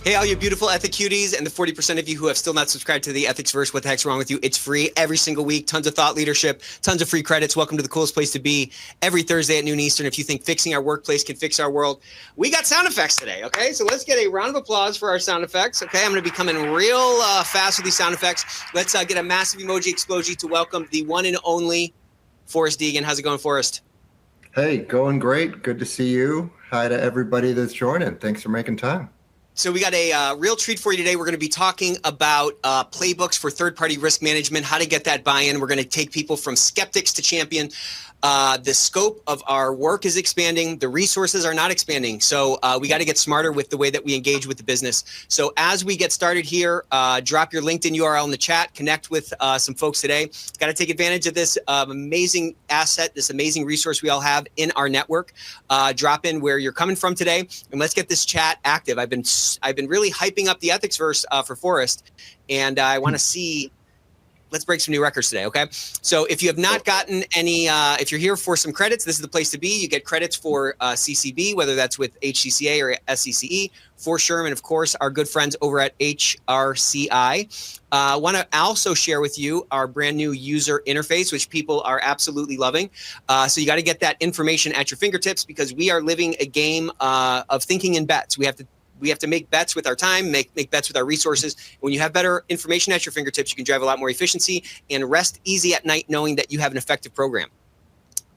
Hey, all you beautiful Ethic cuties and the 40% of you who have still not subscribed to the Ethicsverse, what the heck's wrong with you? It's free every single week. Tons of thought leadership, tons of free credits. Welcome to the coolest place to be every Thursday at noon Eastern. If you think fixing our workplace can fix our world, we got sound effects today, okay? So let's get a round of applause for our sound effects, okay? I'm going to be coming real fast with these sound effects. Let's get a massive emoji explosion to welcome the one and only Forrest Deegan. How's it going, Forrest? Hey, going great. Good to see you. Hi to everybody that's joining. Thanks for making time. So we got a real treat for you today. We're going to be talking about playbooks for third-party risk management, how to get that buy-in. We're going to take people from skeptics to champion. The scope of our work is expanding. The resources are not expanding. So we got to get smarter with the way that we engage with the business. So as we get started here, drop your LinkedIn URL in the chat, connect with some folks today. Got to take advantage of this amazing asset, this amazing resource we all have in our network. Drop in where you're coming from today, and let's get this chat active. I've been really hyping up the Ethicsverse for Forrest, and I want to see. Let's break some new records today, okay? So if you have not gotten any, if you're here for some credits, this is the place to be. You get credits for CCB, whether that's with HCCA or SCCE, for Sherman, of course, our good friends over at HRCI. Want to also share with you our brand new user interface, which people are absolutely loving. So you got to get that information at your fingertips because we are living a game of thinking in bets. We have to make bets with our time, make bets with our resources. When you have better information at your fingertips, you can drive a lot more efficiency and rest easy at night knowing that you have an effective program.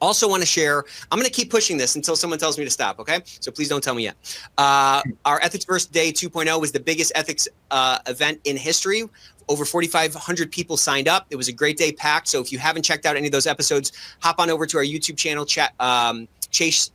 Also want to share, I'm going to keep pushing this until someone tells me to stop, okay? So please don't tell me yet. Our Ethicsverse Day 2.0 was the biggest ethics event in history. Over 4,500 people signed up. It was a great day, packed. So if you haven't checked out any of those episodes, hop on over to our YouTube channel, Chase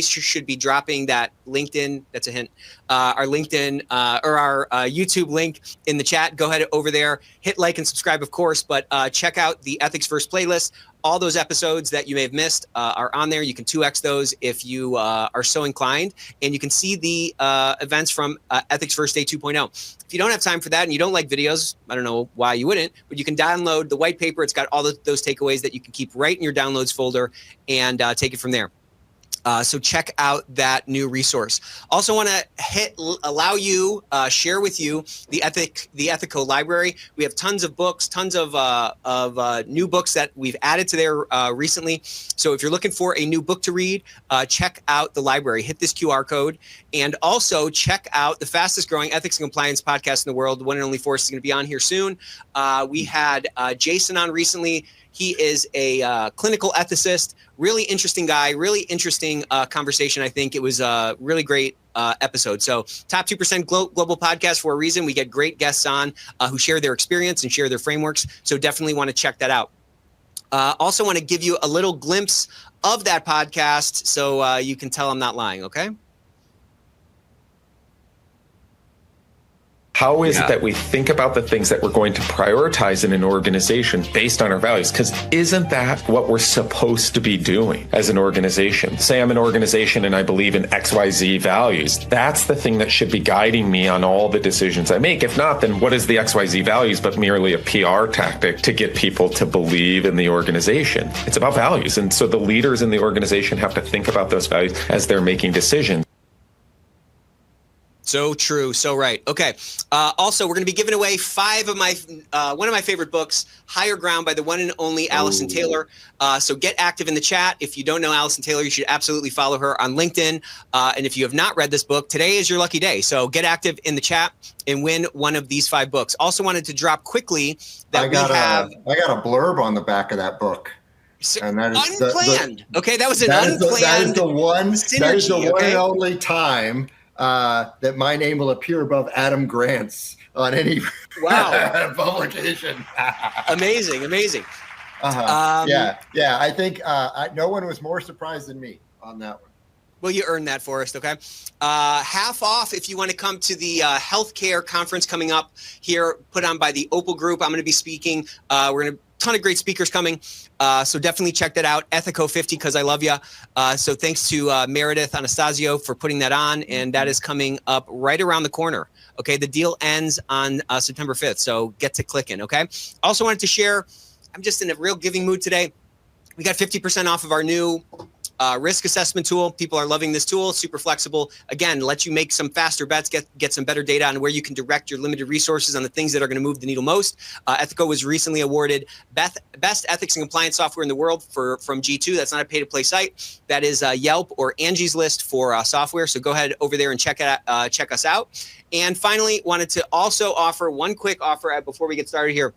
should be dropping that LinkedIn. That's a hint. Our LinkedIn or our YouTube link in the chat. Go ahead over there, hit like and subscribe, of course. But check out the Ethicsverse playlist. All those episodes that you may have missed are on there. You can 2x those if you are so inclined, and you can see the events from Ethicsverse Day 2.0. If you don't have time for that and you don't like videos, I don't know why you wouldn't, but you can download the white paper. It's got all those takeaways that you can keep right in your downloads folder and take it from there. So check out that new resource. Also want to allow you, share with you the Ethico library. We have tons of books, tons of new books that we've added to there recently. So if you're looking for a new book to read, check out the library. Hit this QR code. And also check out the fastest growing ethics and compliance podcast in the world. The one and only Forrest is going to be on here soon. We had Jason on recently. He is a clinical ethicist, really interesting guy, really interesting conversation. I think it was a really great episode. So top 2% global podcast for a reason. We get great guests on who share their experience and share their frameworks. So definitely want to check that out. Also want to give you a little glimpse of that podcast so you can tell I'm not lying, okay? How is it that we think about the things that we're going to prioritize in an organization based on our values? Because isn't that what we're supposed to be doing as an organization? Say I'm an organization and I believe in XYZ values. That's the thing that should be guiding me on all the decisions I make. If not, then what is the XYZ values but merely a PR tactic to get people to believe in the organization? It's about values. And so the leaders in the organization have to think about those values as they're making decisions. So true. So right. Okay. Also, we're going to be giving away one of my favorite books, Higher Ground by the one and only Allison Taylor. So get active in the chat. If you don't know Allison Taylor, you should absolutely follow her on LinkedIn. And if you have not read this book, today is your lucky day. So get active in the chat and win one of these 5 books. Also wanted to drop quickly that I got a blurb on the back of that book. And that is unplanned. Okay. That was an unplanned. That is the one synergy, and only time that my name will appear above Adam Grant's on any publication. Amazing. Yeah. I think no one was more surprised than me on that one. Well, you earned that, Forrest, okay? Half off if you want to come to the healthcare conference coming up here, put on by the Opal Group. I'm going to be speaking. We're going to ton of great speakers coming. So definitely check that out. Ethico 50, because I love you. So thanks to Meredith Anastasio for putting that on. And that is coming up right around the corner. Okay. The deal ends on September 5th. So get to clicking. Okay. Also wanted to share, I'm just in a real giving mood today. We got 50% off of our new risk assessment tool. People are loving this tool. Super flexible. Again, lets you make some faster bets, get some better data on where you can direct your limited resources on the things that are going to move the needle most. Ethico was recently awarded best ethics and compliance software in the world from G2. That's not a pay-to-play site. That is Yelp or Angie's List for software. So go ahead over there and check us out. And finally, wanted to also offer one quick offer before we get started here.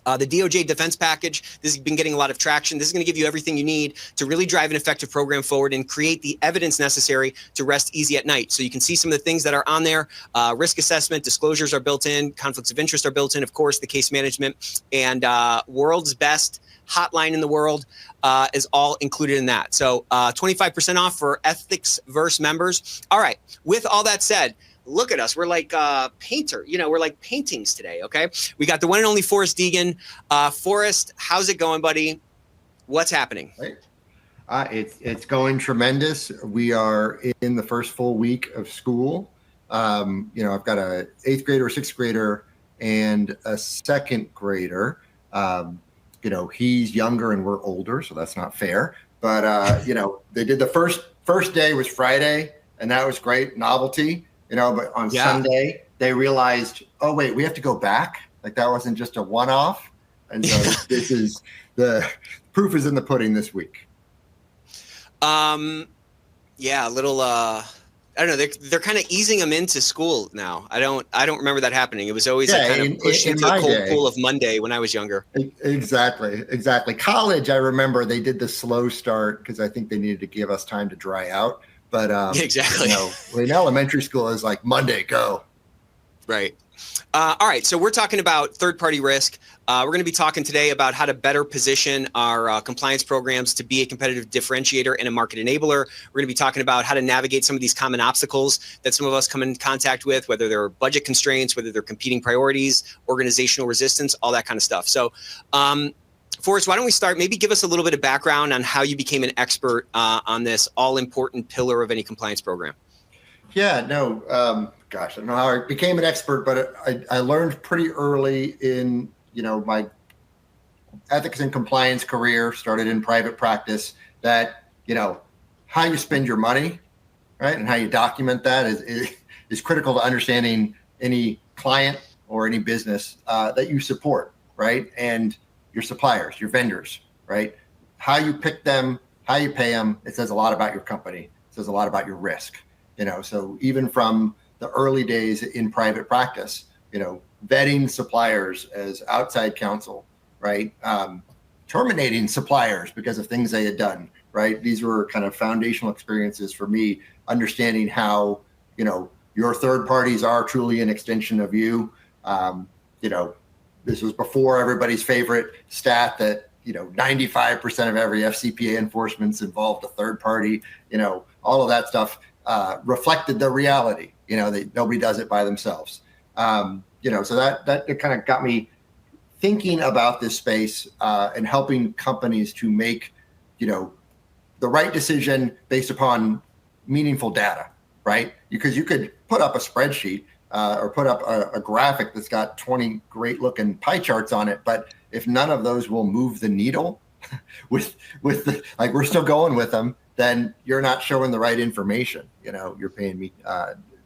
The DOJ defense package, this has been getting a lot of traction. This is going to give you everything you need to really drive an effective program forward and create the evidence necessary to rest easy at night. So you can see some of the things that are on there. Risk assessment, disclosures are built in, conflicts of interest are built in, of course, the case management, and world's best hotline in the world is all included in that. So 25% off for Ethicsverse members. All right, with all that said, look at us. We're like painter. We're like paintings today, okay? We got the one and only Forrest Deegan. Forrest, how's it going, buddy? What's happening? It's going tremendous. We are in the first full week of school. I've got a 8th grader, a 6th grader, and a 2nd grader. He's younger and we're older, so that's not fair. But, they did the first day was Friday, and that was great, novelty. But on Sunday, they realized, oh, wait, we have to go back. Like that wasn't just a one-off. And so this is the proof is in the pudding this week. A little, I don't know. They're kind of easing them into school now. I don't remember that happening. It was always kind of pushed into the cold pool of Monday when I was younger. Exactly. College, I remember they did the slow start because I think they needed to give us time to dry out. But exactly. In elementary school is like Monday, go. Right. All right. So we're talking about third-party risk. We're going to be talking today about how to better position our compliance programs to be a competitive differentiator and a market enabler. We're going to be talking about how to navigate some of these common obstacles that some of us come in contact with, whether they're budget constraints, whether they're competing priorities, organizational resistance, all that kind of stuff. So, Forrest, why don't we start? Maybe give us a little bit of background on how you became an expert on this all-important pillar of any compliance program. Yeah, no, I don't know how I became an expert, but I learned pretty early in, my ethics and compliance career, started in private practice, that, how you spend your money, right, and how you document that is critical to understanding any client or any business that you support, right, and your suppliers, your vendors, right? How you pick them, how you pay them, it says a lot about your company. It says a lot about your risk, So even from the early days in private practice, vetting suppliers as outside counsel, right? Terminating suppliers because of things they had done, right? These were kind of foundational experiences for me, understanding how, your third parties are truly an extension of you. This was before everybody's favorite stat that, 95% of every FCPA enforcement's involved a third party, all of that stuff reflected the reality, that nobody does it by themselves. So that kind of got me thinking about this space and helping companies to make, the right decision based upon meaningful data, right? Because you could put up a spreadsheet or put up a graphic that's got 20 great looking pie charts on it. But if none of those will move the needle with we're still going with them, then you're not showing the right information. You're paying me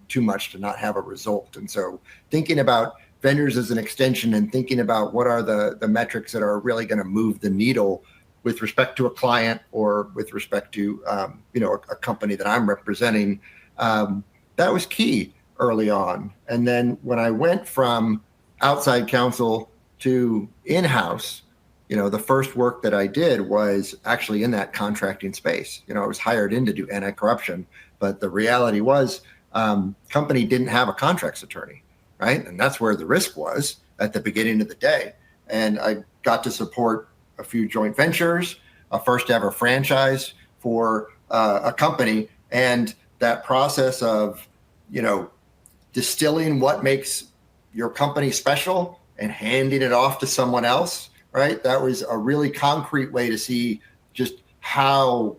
too much to not have a result. And so thinking about vendors as an extension and thinking about what are the metrics that are really going to move the needle with respect to a client or with respect to, a company that I'm representing, that was key early on. And then when I went from outside counsel to in-house, the first work that I did was actually in that contracting space. I was hired in to do anti-corruption, but the reality was company didn't have a contracts attorney, right? And that's where the risk was at the beginning of the day. And I got to support a few joint ventures, a first ever franchise for a company. And that process of, distilling what makes your company special and handing it off to someone else, right? That was a really concrete way to see just how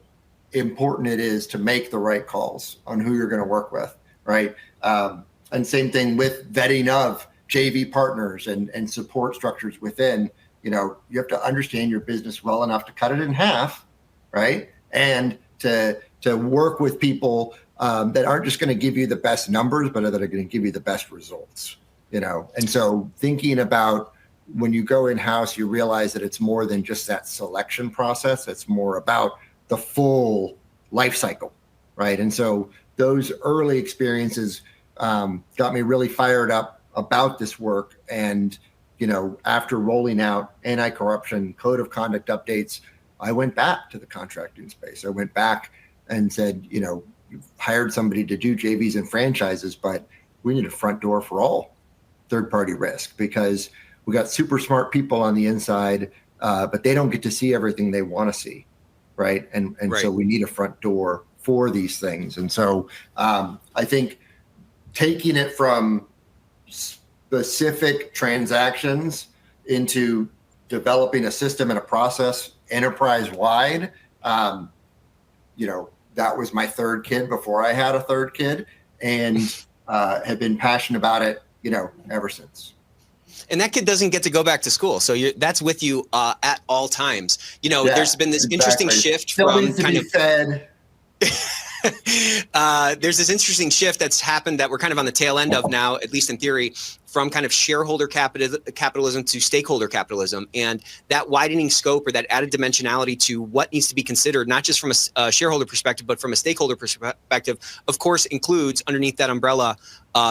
important it is to make the right calls on who you're going to work with, right? And same thing with vetting of JV partners and support structures within. You have to understand your business well enough to cut it in half, right? And to work with people that aren't just going to give you the best numbers, but that are going to give you the best results. And so thinking about when you go in-house, you realize that it's more than just that selection process. It's more about the full life cycle, right? And so those early experiences got me really fired up about this work. And, after rolling out anti-corruption code of conduct updates, I went back to the contracting space. I went back and said, you've hired somebody to do JVs and franchises, but we need a front door for all third-party risk, because we got super smart people on the inside, but they don't get to see everything they want to see, right? And Right. So we need a front door for these things. And so I think taking it from specific transactions into developing a system and a process enterprise-wide, that was my third kid before I had a third kid, and have been passionate about it, ever since. And that kid doesn't get to go back to school, so that's with you at all times. There's been this interesting shift Still from needs to kind be of fed. there's this interesting shift that's happened that we're kind of on the tail end of now, at least in theory, from kind of shareholder capitalism to stakeholder capitalism, and that widening scope or that added dimensionality to what needs to be considered, not just from a shareholder perspective, but from a stakeholder perspective, of course, includes underneath that umbrella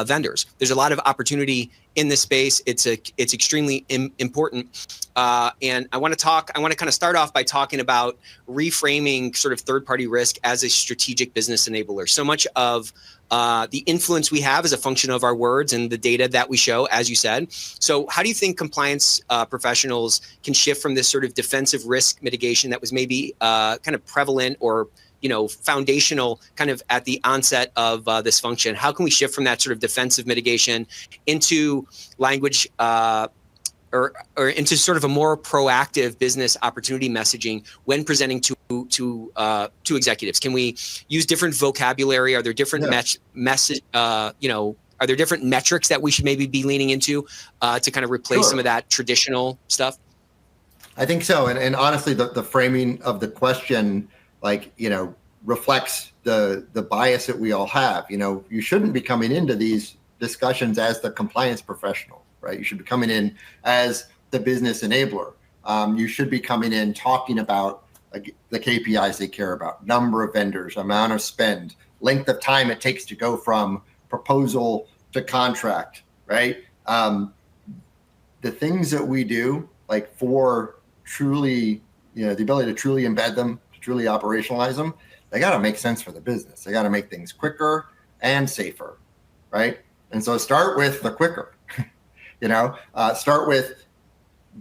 vendors. There's a lot of opportunity in this space. It's extremely important. And I want to kind of start off by talking about reframing sort of third-party risk as a strategic business enabler. So much of the influence we have is a function of our words and the data that we show, as you said. So how do you think compliance professionals can shift from this sort of defensive risk mitigation that was maybe kind of prevalent or foundational kind of at the onset of this function? How can we shift from that sort of defensive mitigation into language or into sort of a more proactive business opportunity messaging when presenting to executives? Can we use different vocabulary? Are there different are there different metrics that we should maybe be leaning into to kind of replace some of that traditional stuff? I think so. And honestly, the framing of the question, reflects the bias that we all have. You shouldn't be coming into these discussions as the compliance professional, right? You should be coming in as the business enabler. You should be coming in talking about the KPIs they care about, number of vendors, amount of spend, length of time it takes to go from proposal to contract, right? The things that we do, for truly, the ability to truly embed them, to truly operationalize them, they got to make sense for the business. They got to make things quicker and safer, right? And so start with the quicker, start with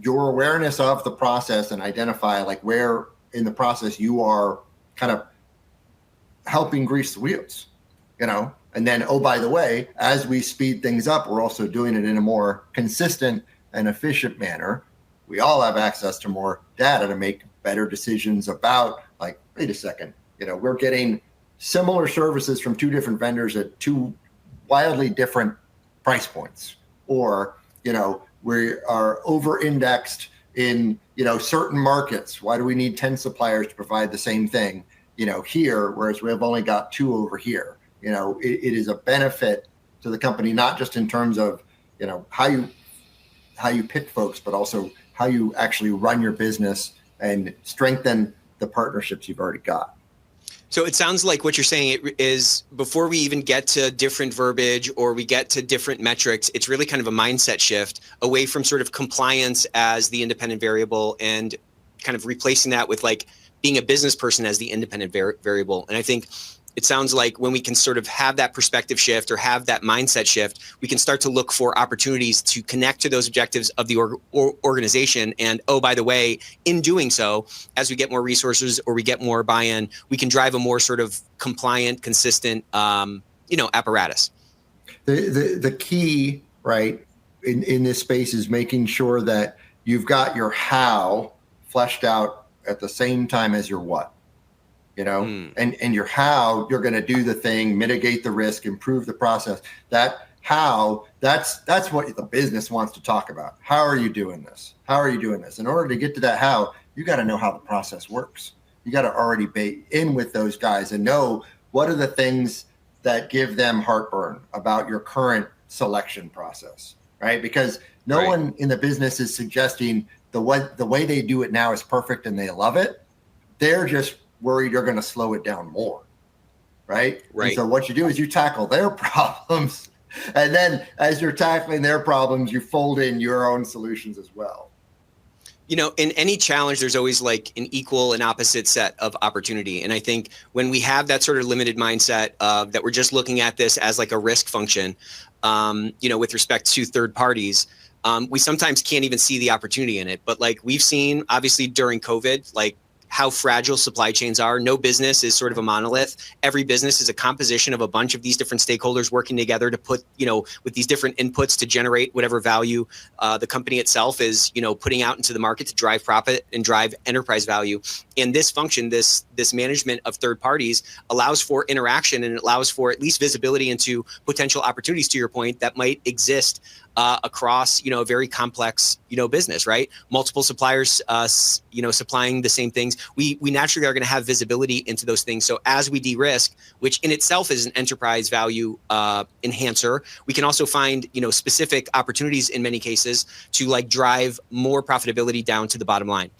your awareness of the process and identify where in the process you are kind of helping grease the wheels, and then, oh, by the way, as we speed things up, we're also doing it in a more consistent and efficient manner. We all have access to more data to make better decisions about, wait a second, we're getting similar services from two different vendors at two wildly different price points, or, we are over-indexed in, certain markets. Why do we need 10 suppliers to provide the same thing, here, whereas we have only got two over here? It is a benefit to the company, not just in terms of, how you pick folks, but also how you actually run your business and strengthen the partnerships you've already got. So it sounds like what you're saying is before we even get to different verbiage or we get to different metrics, it's really kind of a mindset shift away from sort of compliance as the independent variable and kind of replacing that with being a business person as the independent variable. And I think it sounds like when we can sort of have that perspective shift or have that mindset shift, we can start to look for opportunities to connect to those objectives of the organization. And, oh, by the way, in doing so, as we get more resources or we get more buy-in, we can drive a more sort of compliant, consistent, apparatus. The key, right, in this space is making sure that you've got your how fleshed out at the same time as your what. And your how, you're going to do the thing, mitigate the risk, improve the process. That how, that's what the business wants to talk about. How are you doing this? How are you doing this? In order to get to that how, you got to know how the process works. You got to already be in with those guys and know what are the things that give them heartburn about your current selection process, right? Because no one in the business is suggesting the way they do it now is perfect and they love it. They're just worried you're going to slow it down more, right? And so what you do is you tackle their problems, and then as you're tackling their problems, you fold in your own solutions as well. You know, in any challenge, there's always like an equal and opposite set of opportunity. And I think when we have that sort of limited mindset of that we're just looking at this as like a risk function, you know, with respect to third parties, we sometimes can't even see the opportunity in it. But like we've seen, obviously during COVID, like how fragile supply chains are. No business is sort of a monolith. Every business is a composition of a bunch of these different stakeholders working together to put, you know, with these different inputs to generate whatever value the company itself is, you know, putting out into the market to drive profit and drive enterprise value. And this function, this management of third parties allows for interaction, and it allows for at least visibility into potential opportunities, to your point, that might exist across, you know, a very complex, you know, business, right? Multiple suppliers, you know, supplying the same things. We naturally are going to have visibility into those things. So as we de-risk, which in itself is an enterprise value enhancer, we can also find, you know, specific opportunities in many cases to like drive more profitability down to the bottom line.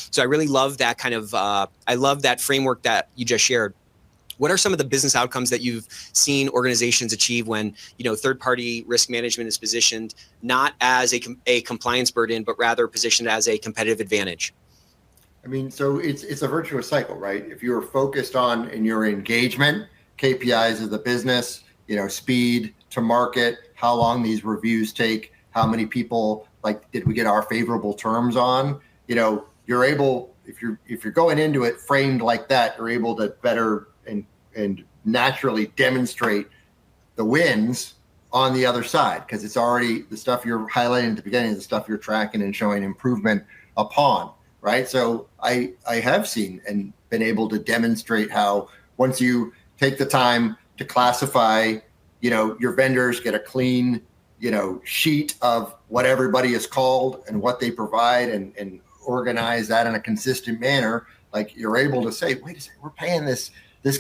So I really love that kind of, I love that framework that you just shared. What are some of the business outcomes that you've seen organizations achieve when, you know, third-party risk management is positioned not as a compliance burden, but rather positioned as a competitive advantage? I mean, so it's a virtuous cycle, right? If you're focused on in your engagement, KPIs of the business, you know, speed to market, how long these reviews take, how many people, like, did we get our favorable terms on? You know, you're able, if you're going into it framed like that, you're able to better and naturally demonstrate the wins on the other side, because it's already the stuff you're highlighting at the beginning, the stuff you're tracking and showing improvement upon, right? So I have seen and been able to demonstrate how once you take the time to classify, you know, your vendors, get a clean, you know, sheet of what everybody is called and what they provide, and organize that in a consistent manner, like you're able to say, wait a second, we're paying this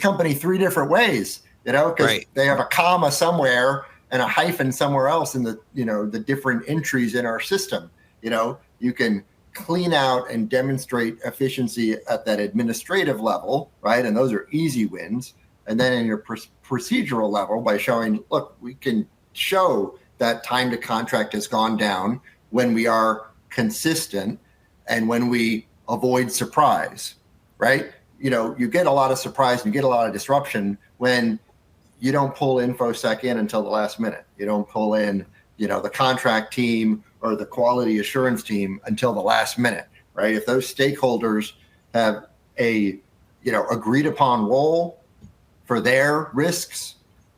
company 3 different ways, you know, because they have a comma somewhere and a hyphen somewhere else in the, you know, the different entries in our system. You know, you can clean out and demonstrate efficiency at that administrative level, right? And those are easy wins. And then in your procedural level, by showing, look, we can show that time to contract has gone down when we are consistent and when we avoid surprise, right? You know, you get a lot of surprise and you get a lot of disruption when you don't pull InfoSec in until the last minute. You don't pull in, you know, the contract team or the quality assurance team until the last minute, right? If those stakeholders have a, you know, agreed upon role for their risks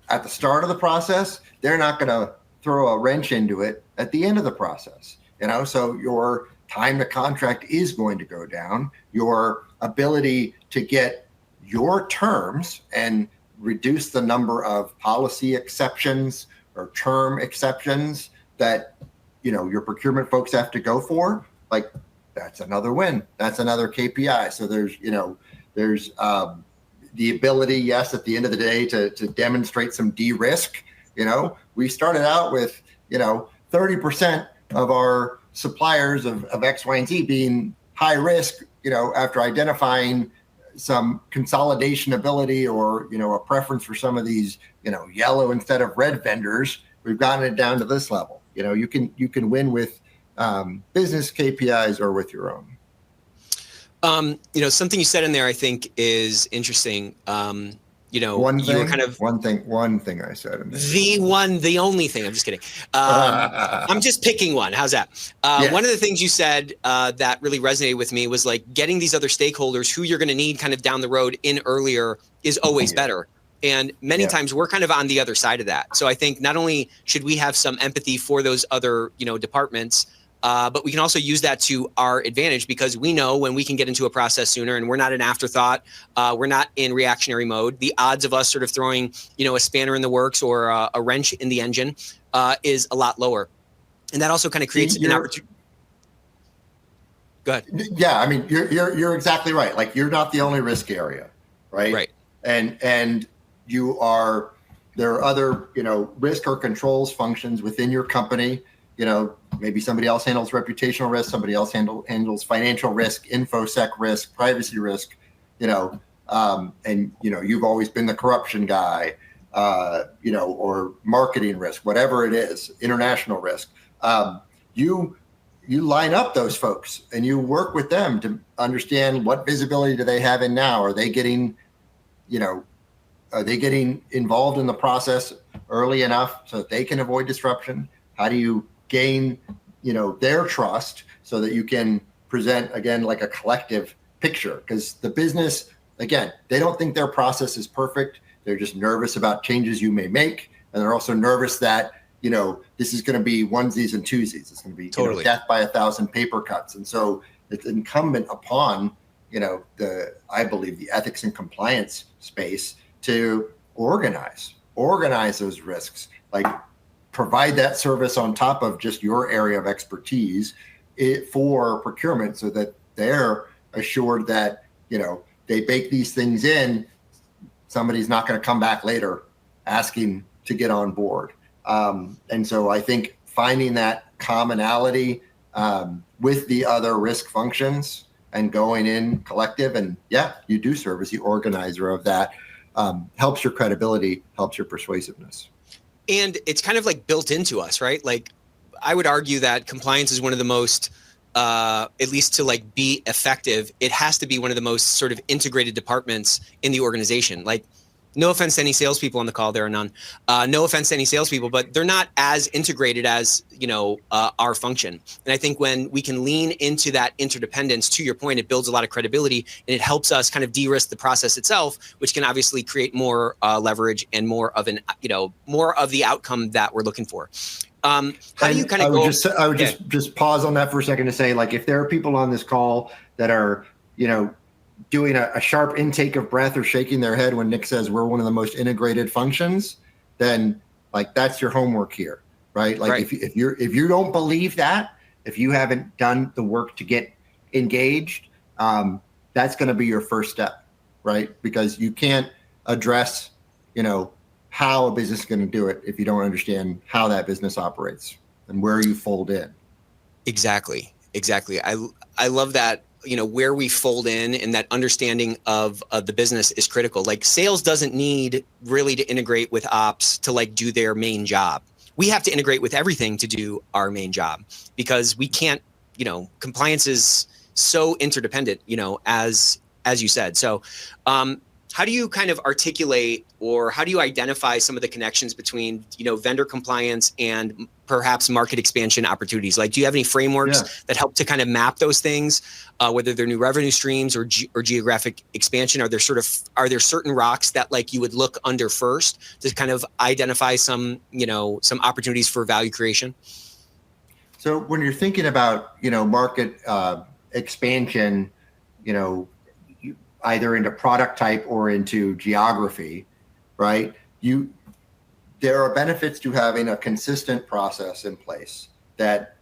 at the start of the process, they're not going to throw a wrench into it at the end of the process, you know? So your time to contract is going to go down. Your ability to get your terms and reduce the number of policy exceptions or term exceptions that, you know, your procurement folks have to go for, like, that's another win. That's another KPI. So there's, you know, there's the ability, yes, at the end of the day to demonstrate some de-risk. You know, we started out with, you know, 30% of our suppliers of X, Y, and Z being high risk, you know, after identifying some consolidation ability or, you know, a preference for some of these, you know, yellow instead of red vendors, we've gotten it down to this level. You know, you can win with business KPIs or with your own. You know, something you said in there, I think, is interesting. You know, one you were kind of one thing I said. the only thing. I'm just kidding. I'm just picking one. How's that? Yeah. One of the things you said that really resonated with me was like getting these other stakeholders who you're going to need kind of down the road in earlier is always better. And many times we're kind of on the other side of that. So I think not only should we have some empathy for those other, you know, departments, but we can also use that to our advantage, because we know when we can get into a process sooner and we're not an afterthought, we're not in reactionary mode, the odds of us sort of throwing, you know, a spanner in the works or a wrench in the engine is a lot lower. And that also kind of creates an opportunity. Go ahead. Yeah, I mean, you're exactly right. Like, you're not the only risk area, right? Right. And there are other, risk or controls functions within your company. Maybe somebody else handles reputational risk, somebody else handles financial risk, infosec risk, privacy risk, and you've always been the corruption guy, or marketing risk, whatever it is, international risk. You line up those folks and you work with them to understand what visibility do they have in now. Are they getting involved in the process early enough so that they can avoid disruption? How do you gain, their trust so that you can present, again, like a collective picture? Because the business, again, they don't think their process is perfect. They're just nervous about changes you may make. And they're also nervous that, this is going to be onesies and twosies. It's going to be totally death by 1,000 paper cuts. And so it's incumbent upon, I believe the ethics and compliance space to organize those risks, like provide that service on top of just your area of expertise for procurement, so that they're assured that, they bake these things in, somebody's not going to come back later asking to get on board. And so I think finding that commonality with the other risk functions and going in collective, and you do serve as the organizer of that, helps your credibility, helps your persuasiveness. And it's kind of like built into us, right? Like, I would argue that compliance is one of the most, at least to like be effective, it has to be one of the most sort of integrated departments in the organization. Like, no offense to any salespeople on the call, there are none. No offense to any salespeople, but they're not as integrated as, our function. And I think when we can lean into that interdependence, to your point, it builds a lot of credibility, and it helps us kind of de-risk the process itself, which can obviously create more leverage and more of the outcome that we're looking for. How do you kind of go? I would just pause on that for a second to say, like, if there are people on this call that are, doing a sharp intake of breath or shaking their head when Nick says we're one of the most integrated functions, then like that's your homework here, right? Like, right. If you don't believe that, if you haven't done the work to get engaged, that's going to be your first step, right? Because you can't address, how a business is going to do it if you don't understand how that business operates and where you fold in. Exactly. I love that. Where we fold in, and that understanding of the business is critical. Like, sales doesn't need really to integrate with ops to like do their main job. We have to integrate with everything to do our main job, because we can't, compliance is so interdependent, as you said. So, how do you kind of articulate, or how do you identify some of the connections between, vendor compliance and perhaps market expansion opportunities? Like, do you have any frameworks that help to kind of map those things, whether they're new revenue streams or geographic expansion? Are there certain rocks that like you would look under first to kind of identify some opportunities for value creation? So when you're thinking about, market expansion, either into product type or into geography, right? There are benefits to having a consistent process in place that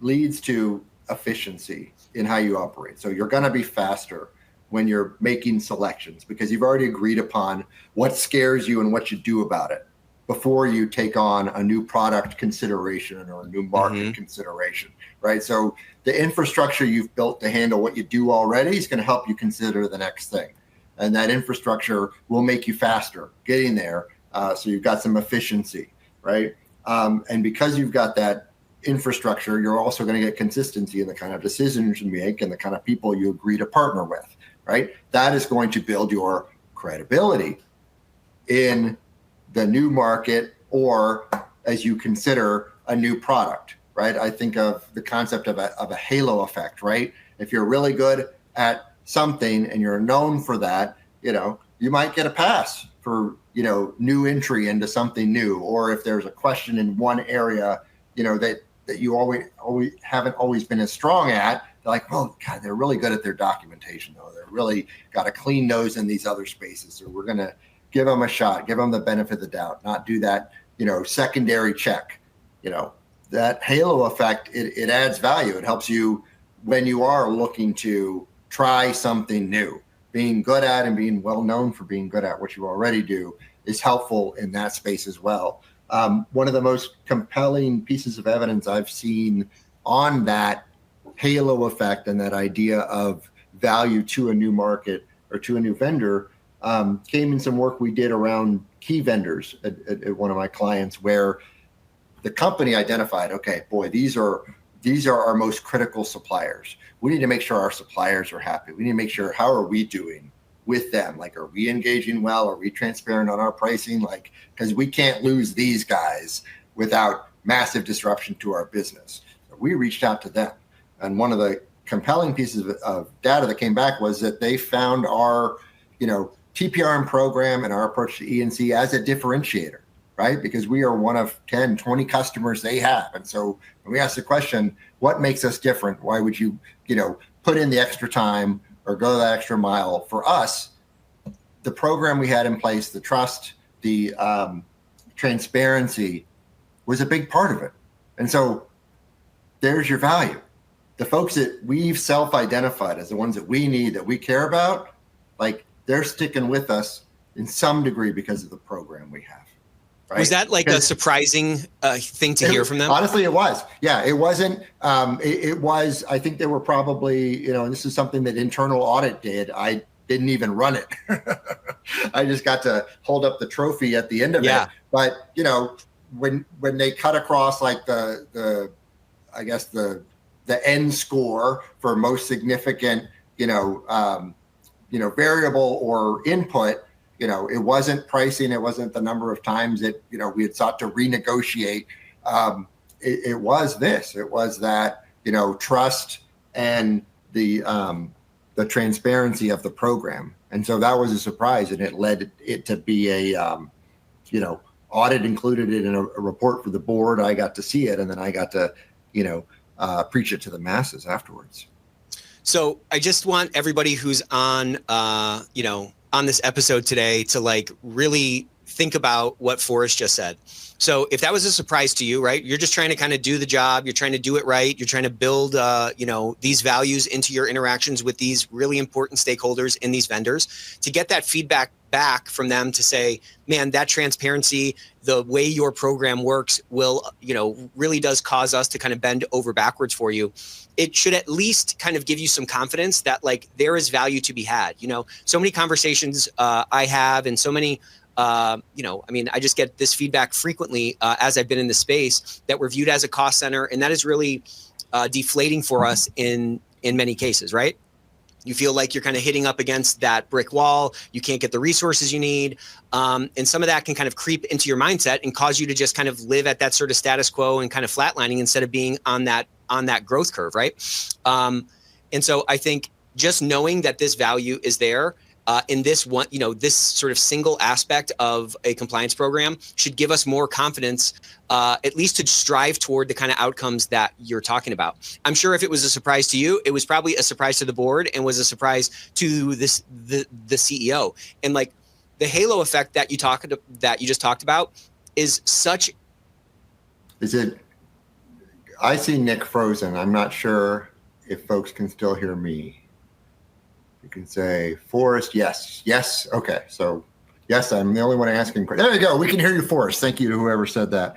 leads to efficiency in how you operate. So you're going to be faster when you're making selections, because you've already agreed upon what scares you and what you do about it before you take on a new product consideration or a new market consideration, right? So the infrastructure you've built to handle what you do already is going to help you consider the next thing. And that infrastructure will make you faster getting there. So you've got some efficiency, right? And because you've got that infrastructure, you're also going to get consistency in the kind of decisions you make and the kind of people you agree to partner with, right? That is going to build your credibility in the new market, or as you consider a new product, right? I think of the concept of a halo effect, right? If you're really good at something and you're known for that, you might get a pass for, new entry into something new. Or if there's a question in one area, that you always haven't always been as strong at, they're like, oh God, they're really good at their documentation though. They're really got a clean nose in these other spaces. So we're going to give them a shot, give them the benefit of the doubt, not do that, secondary check. That halo effect, it adds value. It helps you when you are looking to try something new, being good at and being well known for being good at what you already do is helpful in that space as well. One of the most compelling pieces of evidence I've seen on that halo effect and that idea of value to a new market or to a new vendor came in some work we did around key vendors at one of my clients, where the company identified, okay, boy, these are our most critical suppliers. We need to make sure our suppliers are happy. We need to make sure, how are we doing with them? Like, are we engaging well? Are we transparent on our pricing? Like, because we can't lose these guys without massive disruption to our business. So we reached out to them. And one of the compelling pieces of data that came back was that they found our, TPRM program and our approach to E&C as a differentiator, right? Because we are one of 10, 20 customers they have. And so when we ask the question, what makes us different? Why would you, put in the extra time or go that extra mile? For us, the program we had in place, the trust, the transparency was a big part of it. And so there's your value. The folks that we've self-identified as the ones that we need, that we care about, like, they're sticking with us in some degree because of the program we have. Right? Was that like a surprising thing to hear from them? Honestly, it was. Yeah, it wasn't. It was. I think there were probably, and this is something that internal audit did. I didn't even run it. I just got to hold up the trophy at the end of it. But when they cut across like the end score for most significant, variable or input. It wasn't pricing. It wasn't the number of times that, we had sought to renegotiate. It was this. It was that, trust and the transparency of the program. And so that was a surprise, and it led it to be a, audit included it in a report for the board. I got to see it, and then I got to, preach it to the masses afterwards. So I just want everybody who's on, on this episode today to like really think about what Forrest just said. So if that was a surprise to you, right, you're just trying to kind of do the job, you're trying to do it right, you're trying to build, these values into your interactions with these really important stakeholders in these vendors, to get that feedback back from them to say, man, that transparency, the way your program works will, really does cause us to kind of bend over backwards for you. It should at least kind of give you some confidence that like there is value to be had. So many conversations I have, and so many, I just get this feedback frequently as I've been in the space, that we're viewed as a cost center, and that is really deflating for us in many cases, right? You feel like you're kind of hitting up against that brick wall. You can't get the resources you need. And some of that can kind of creep into your mindset and cause you to just kind of live at that sort of status quo and kind of flatlining instead of being on that growth curve, right? And so I think just knowing that this value is there in this one, this sort of single aspect of a compliance program should give us more confidence, at least to strive toward the kind of outcomes that you're talking about. I'm sure if it was a surprise to you, it was probably a surprise to the board and was a surprise to the CEO. And like the halo effect that you just talked about is such. Is it? I see Nick frozen. I'm not sure if folks can still hear me. You can say, Forrest, yes. Yes. Okay. So, yes, I'm the only one asking questions. There you go. We can hear you, Forrest. Thank you to whoever said that.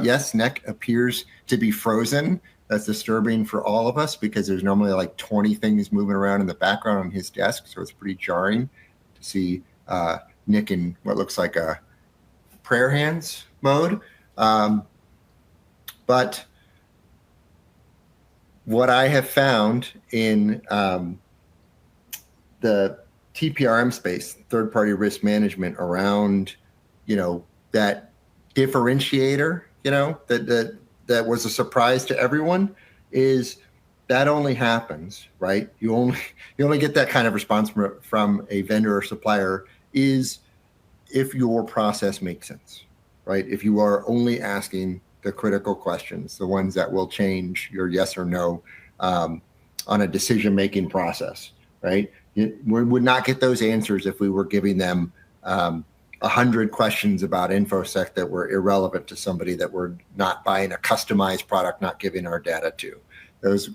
Yes, Nick appears to be frozen. That's disturbing for all of us because there's normally like 20 things moving around in the background on his desk. So it's pretty jarring to see Nick in what looks like a prayer hands mode. But what I have found in the TPRM space, third-party risk management, around, that differentiator, that was a surprise to everyone, is that only happens, right? You only get that kind of response from a vendor or supplier is if your process makes sense, right? If you are only asking the critical questions, the ones that will change your yes or no on a decision-making process, right? We would not get those answers if we were giving them 100 questions about InfoSec that were irrelevant to somebody that we're not buying a customized product, not giving our data to. Those,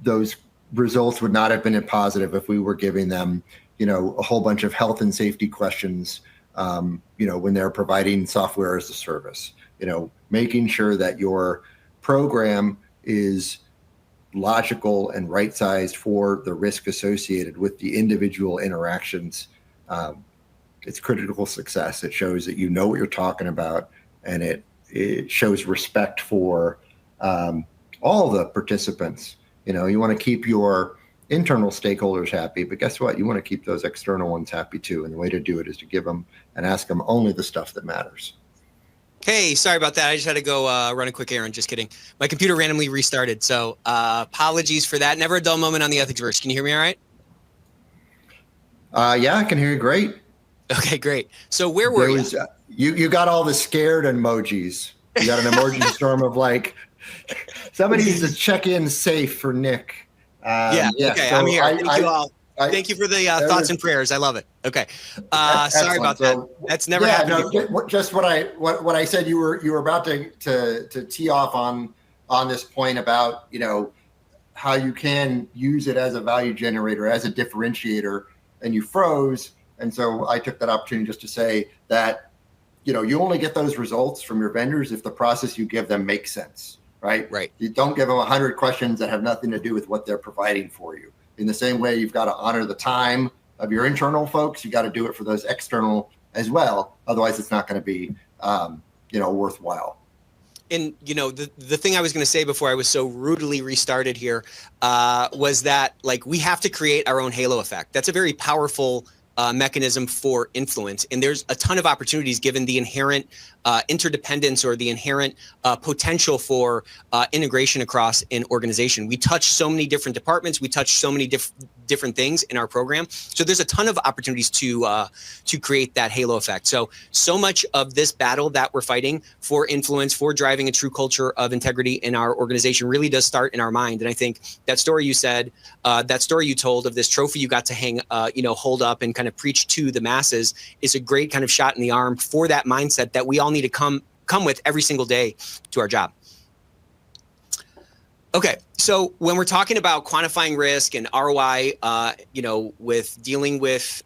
those results would not have been positive if we were giving them, a whole bunch of health and safety questions, when they're providing software as a service, making sure that your program is logical and right-sized for the risk associated with the individual interactions. It's critical success. It shows that you know what you're talking about, and it shows respect for all the participants. You want to keep your internal stakeholders happy, but guess what? You want to keep those external ones happy too. And the way to do it is to give them and ask them only the stuff that matters. Hey, sorry about that. I just had to go run a quick errand. Just kidding. My computer randomly restarted. So apologies for that. Never a dull moment on the Ethicsverse. Can you hear me all right? Yeah, I can hear you great. Okay, great. So where were you? You got all the scared emojis. You got an emoji storm of like, somebody needs to check in safe for Nick. Okay, so I'm here. Thank you all. Thank you for the thoughts and prayers. I love it. Okay, sorry about that. That's never happened before. Just what I said. You were about to tee off on this point about how you can use it as a value generator, as a differentiator, and you froze. And so I took that opportunity just to say that you only get those results from your vendors if the process you give them makes sense. Right. You don't give them 100 questions that have nothing to do with what they're providing for you. In the same way, you've got to honor the time of your internal folks. You got to do it for those external as well. Otherwise, it's not going to be, worthwhile. And, the thing I was going to say before I was so rudely restarted here was that we have to create our own halo effect. That's a very powerful mechanism for influence. And there's a ton of opportunities given the inherent interdependence or the inherent potential for integration across an organization. We touch so many different departments. We touch so many different things in our program. So there's a ton of opportunities to create that halo effect. So much of this battle that we're fighting for influence, for driving a true culture of integrity in our organization really does start in our mind. And I think that story you said, that story you told of this trophy you got to hang, hold up and kind of preach to the masses is a great kind of shot in the arm for that mindset that we all need to come with every single day to our job. Okay, so when we're talking about quantifying risk and ROI, with dealing with,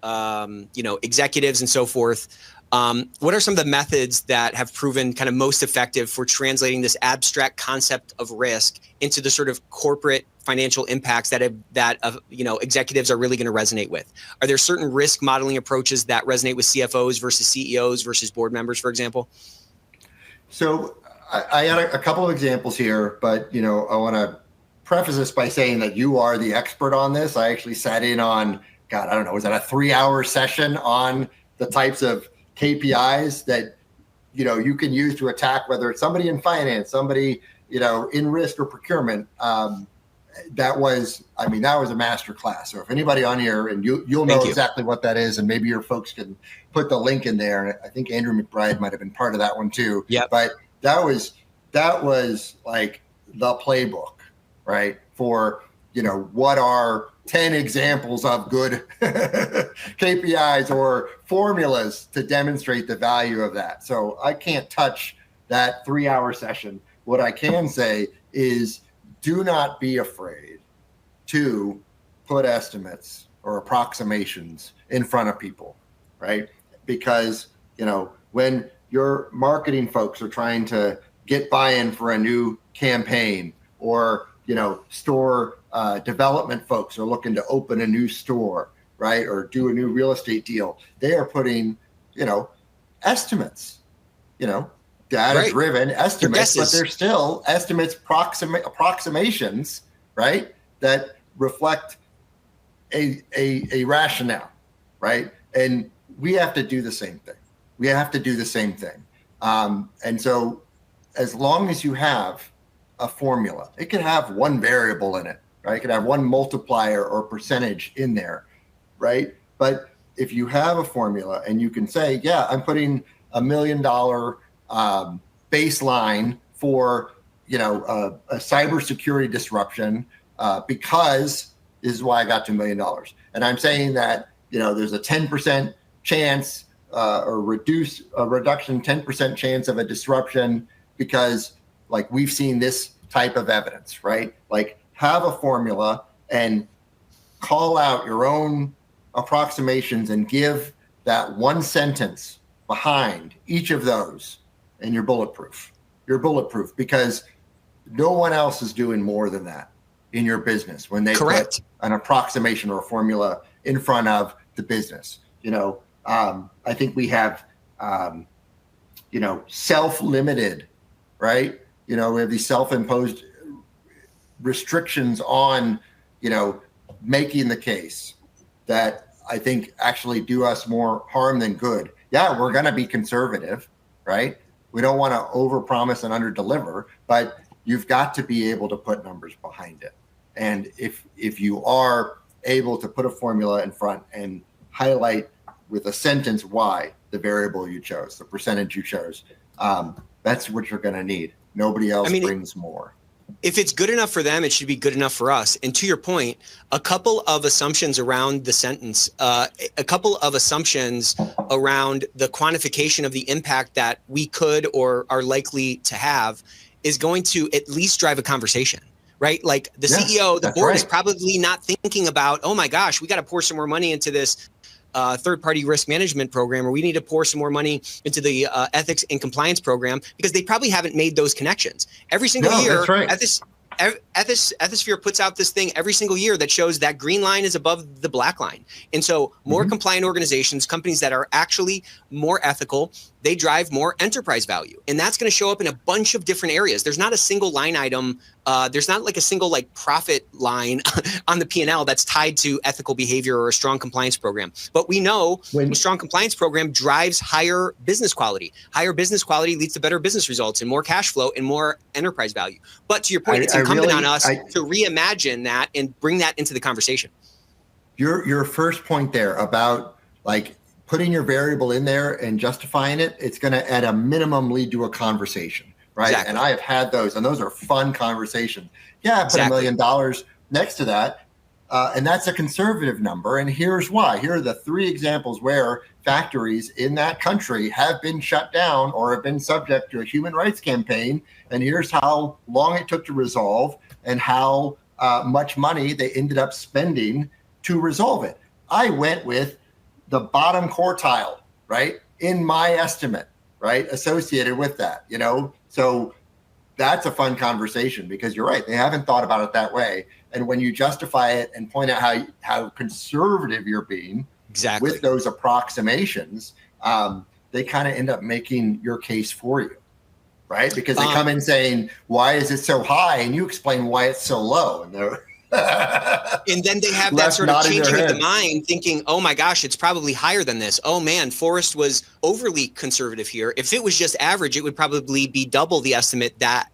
executives and so forth, what are some of the methods that have proven kind of most effective for translating this abstract concept of risk into the sort of corporate financial impacts that executives are really going to resonate with? Are there certain risk modeling approaches that resonate with CFOs versus CEOs versus board members, for example? So I had a couple of examples here, but I want to preface this by saying that you are the expert on this. I actually sat in on, was that a 3-hour session on the types of KPIs that you can use to attack, whether it's somebody in finance, somebody in risk or procurement. That was a master class. So if anybody on here, and you'll know exactly what that is, and maybe your folks can put the link in there. And I think Andrew McBride might have been part of that one too. Yeah. But that was like the playbook, right? For what are 10 examples of good KPIs or formulas to demonstrate the value of that. So I can't touch that 3-hour session. What I can say is, do not be afraid to put estimates or approximations in front of people, right? Because, when your marketing folks are trying to get buy-in for a new campaign, or, store development folks are looking to open a new store, right? Or do a new real estate deal, they are putting, estimates, data-driven estimates, but they're still estimates, approximations, right? That reflect a rationale, right? And we have to do the same thing. And so as long as you have a formula, it can have one variable in it, right? It could have one multiplier or percentage in there, right? But if you have a formula and you can say, yeah, I'm putting $1 million baseline for a cybersecurity disruption because this is why I got $2 million, and I'm saying that there's a 10% chance or reduction 10% chance of a disruption because we've seen this type of evidence, right? have a formula and call out your own approximations and give that one sentence behind each of those, and you're bulletproof. You're bulletproof because no one else is doing more than that in your business when they put an approximation or a formula in front of the business. I think we have, self-limited, right? We have these self-imposed restrictions on, making the case that I think actually do us more harm than good. Yeah, we're going to be conservative, right? We don't want to overpromise and underdeliver, but you've got to be able to put numbers behind it. And if you are able to put a formula in front and highlight with a sentence why the variable you chose, the percentage you chose, that's what you're going to need. Nobody else brings more. If it's good enough for them, it should be good enough for us. And to your point, a couple of assumptions around the sentence, a couple of assumptions around the quantification of the impact that we could or are likely to have is going to at least drive a conversation, right? Like the CEO, the board is probably not thinking about, oh my gosh, we got to pour some more money into this third-party risk management program, or we need to pour some more money into the ethics and compliance program, because they probably haven't made those connections. Every single year, Ethisphere puts out this thing every single year that shows that green line is above the black line. And so more compliant organizations, companies that are actually more ethical, they drive more enterprise value. And that's going to show up in a bunch of different areas. There's not a single line item. There's not like a single profit line on the P&L that's tied to ethical behavior or a strong compliance program. But we know a strong compliance program drives higher business quality. Higher business quality leads to better business results and more cash flow and more enterprise value. But to your point, it's incumbent on us to reimagine that and bring that into the conversation. Your first point there about putting your variable in there and justifying it, it's going to at a minimum lead to a conversation, right? Exactly. And I have had those, and those are fun conversations. Yeah, I put $1 million next to that, and that's a conservative number. And here's why. Here are the 3 examples where factories in that country have been shut down or have been subject to a human rights campaign. And here's how long it took to resolve and how much money they ended up spending to resolve it. I went with the bottom quartile, right, in my estimate, right, associated with that, So that's a fun conversation because you're right. They haven't thought about it that way. And when you justify it and point out how conservative you're being with those approximations, they kind of end up making your case for you, right? Because they come in saying, why is it so high? And you explain why it's so low. And they're and then they have that sort of changing of the mind, thinking, oh my gosh, it's probably higher than this. Oh man, Forrest was overly conservative here. If it was just average, it would probably be double the estimate that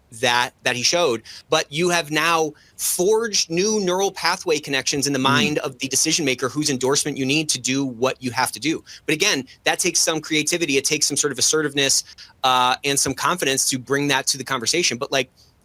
he showed. But you have now forged new neural pathway connections in the mind of the decision maker whose endorsement you need to do what you have to do. But again, that takes some creativity. It takes some sort of assertiveness and some confidence to bring that to the conversation. But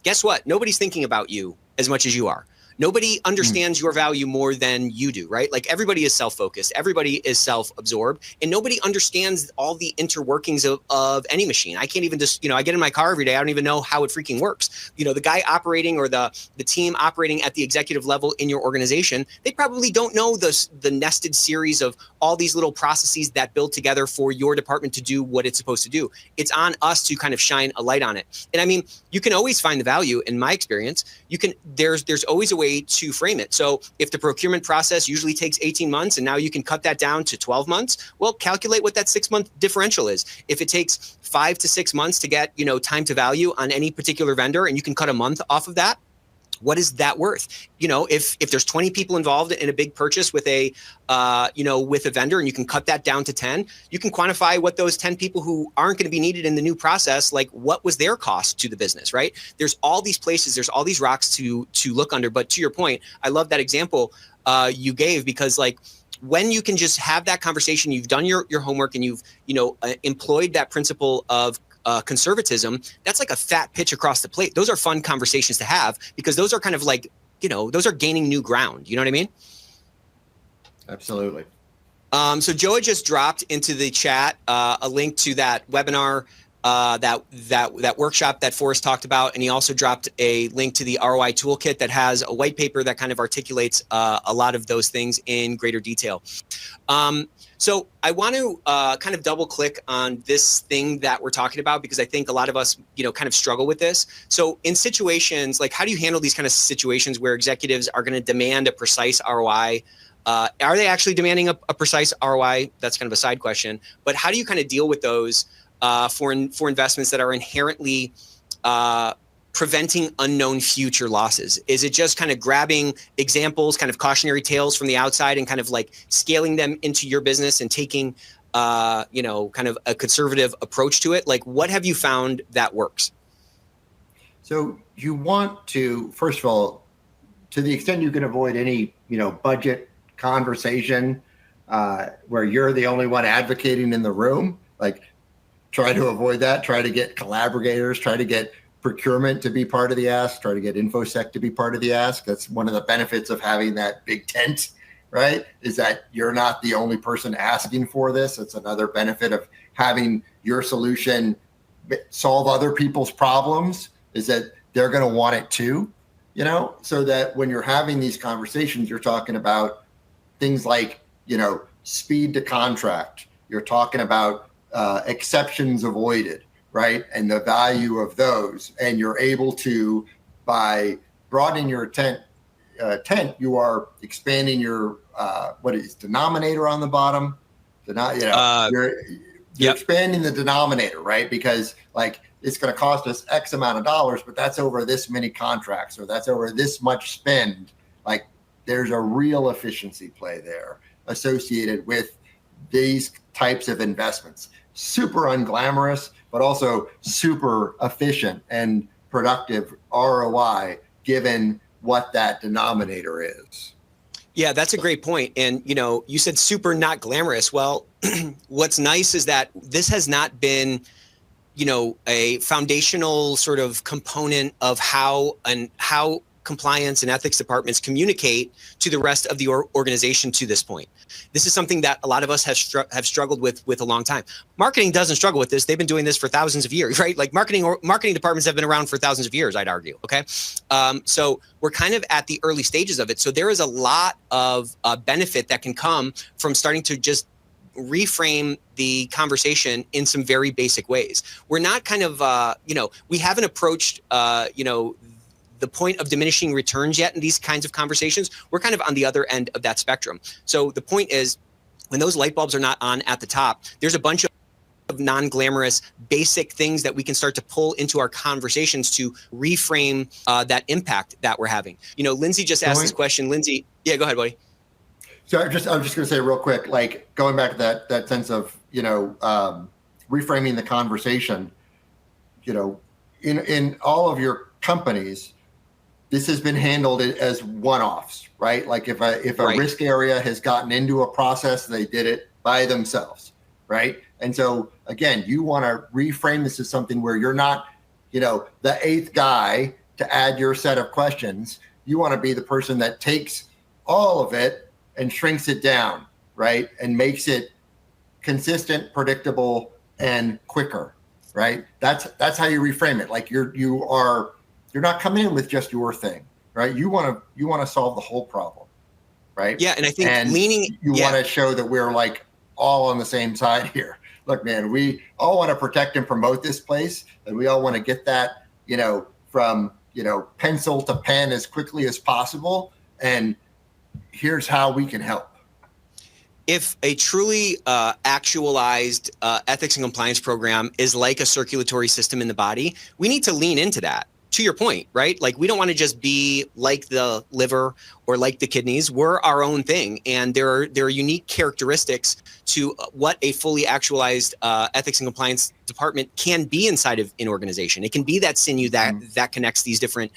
guess what? Nobody's thinking about you as much as you are. Nobody understands your value more than you do, right? Everybody is self-focused, everybody is self-absorbed, and nobody understands all the interworkings of any machine. I can't even just, I get in my car every day, I don't even know how it freaking works. The guy operating or the team operating at the executive level in your organization, they probably don't know the nested series of all these little processes that build together for your department to do what it's supposed to do. It's on us to kind of shine a light on it. And you can always find the value. In my experience, there's always a way to frame it. So if the procurement process usually takes 18 months and now you can cut that down to 12 months, well, calculate what that 6-month differential is. If it takes 5 to 6 months to get, time to value on any particular vendor and you can cut a month off of that, what is that worth? If there's 20 people involved in a big purchase with a vendor and you can cut that down to 10, you can quantify what those 10 people who aren't going to be needed in the new process, what was their cost to the business, right? There's all these places, there's all these rocks to look under. But to your point, I love that example you gave because when you can just have that conversation, you've done your homework and you've, employed that principle of conservatism, that's like a fat pitch across the plate. Those are fun conversations to have because those are kind of those are gaining new ground. You know what I mean? Absolutely. So Joe had just dropped into the chat a link to that webinar that workshop that Forrest talked about, and he also dropped a link to the ROI toolkit that has a white paper that kind of articulates a lot of those things in greater detail. So I want to kind of double click on this thing that we're talking about, because I think a lot of us, kind of struggle with this. So in situations like, how do you handle these kind of situations where executives are going to demand a precise ROI? Are they actually demanding a precise ROI? That's kind of a side question. But how do you kind of deal with those for investments that are inherently preventing unknown future losses? Is it just kind of grabbing examples, kind of cautionary tales from the outside and kind of like scaling them into your business and taking, kind of a conservative approach to it? Like, what have you found that works? So you want to, first of all, to the extent you can avoid any, budget conversation where you're the only one advocating in the room, like try to avoid that. Try to get collaborators, try to get procurement to be part of the ask, try to get InfoSec to be part of the ask. That's one of the benefits of having that big tent, right? Is that you're not the only person asking for this. It's another benefit of having your solution solve other people's problems, is that they're going to want it too, so that when you're having these conversations, you're talking about things like, speed to contract. You're talking about exceptions avoided, right? And the value of those. And you're able to, by broadening your tent, you are expanding your, denominator on the bottom? You're expanding the denominator, right? Because like, it's going to cost us X amount of dollars, but that's over this many contracts, or that's over this much spend. Like, there's a real efficiency play there associated with these types of investments. Super unglamorous, but also super efficient and productive ROI given what that denominator is. Yeah, that's a great point. And, you said super not glamorous. Well, what's nice is that this has not been, a foundational sort of component of how compliance and ethics departments communicate to the rest of the organization to this point. This is something that a lot of us have struggled with a long time. Marketing doesn't struggle with this. They've been doing this for thousands of years, right? Like marketing departments have been around for thousands of years, I'd argue. Okay. So we're kind of at the early stages of it. So there is a lot of benefit that can come from starting to just reframe the conversation in some very basic ways. We're not kind of, we haven't approached, the point of diminishing returns yet in these kinds of conversations. We're kind of on the other end of that spectrum. So the point is, when those light bulbs are not on at the top, there's a bunch of non-glamorous basic things that we can start to pull into our conversations to reframe that impact that we're having. Lindsay just asked this question. Lindsay, yeah, go ahead, buddy. So I'm just going to say real quick, like going back to that sense of, reframing the conversation, in all of your companies, this has been handled as one-offs, right? Like if a risk area has gotten into a process, they did it by themselves, right? And so again, you want to reframe this as something where you're not, the eighth guy to add your set of questions. You want to be the person that takes all of it and shrinks it down, right? And makes it consistent, predictable, and quicker, right? That's how you reframe it. Like you're not coming in with just your thing, right? You want to solve the whole problem, right? Yeah, and I think want to show that we're like all on the same side here. Look, man, we all want to protect and promote this place, and we all want to get that, from pencil to pen as quickly as possible. And here's how we can help. If a truly actualized ethics and compliance program is like a circulatory system in the body, we need to lean into that. To your point, right? Like we don't want to just be like the liver or like the kidneys. We're our own thing, and there are unique characteristics to what a fully actualized ethics and compliance department can be inside of an organization. It can be that sinew that connects these different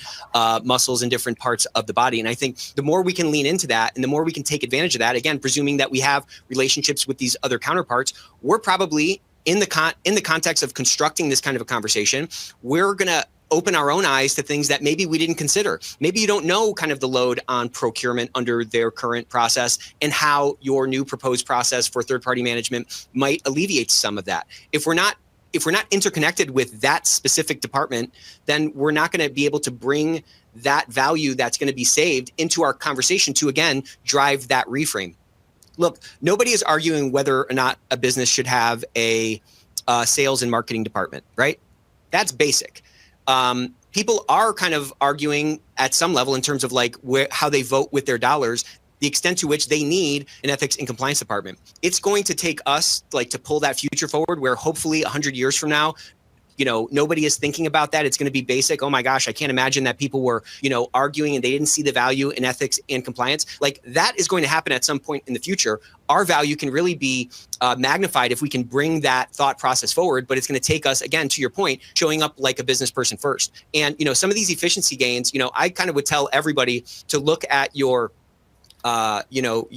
muscles and different parts of the body. And I think the more we can lean into that, and the more we can take advantage of that, again, presuming that we have relationships with these other counterparts, we're probably in the context of constructing this kind of a conversation, we're gonna open our own eyes to things that maybe we didn't consider. Maybe you don't know kind of the load on procurement under their current process and how your new proposed process for third-party management might alleviate some of that. If we're not if we're not interconnected with that specific department, then we're not going to be able to bring that value that's going to be saved into our conversation to, again, drive that reframe. Look, nobody is arguing whether or not a business should have a sales and marketing department, right? That's basic. People are kind of arguing at some level in terms of like how they vote with their dollars, the extent to which they need an ethics and compliance department. It's going to take us like to pull that future forward where hopefully 100 years from now, nobody is thinking about that. It's going to be basic. Oh my gosh, I can't imagine that people were, arguing and they didn't see the value in ethics and compliance. Like that is going to happen at some point in the future. Our value can really be magnified if we can bring that thought process forward, but it's going to take us, again, to your point, showing up like a business person first. And, some of these efficiency gains, I kind of would tell everybody to look at your annual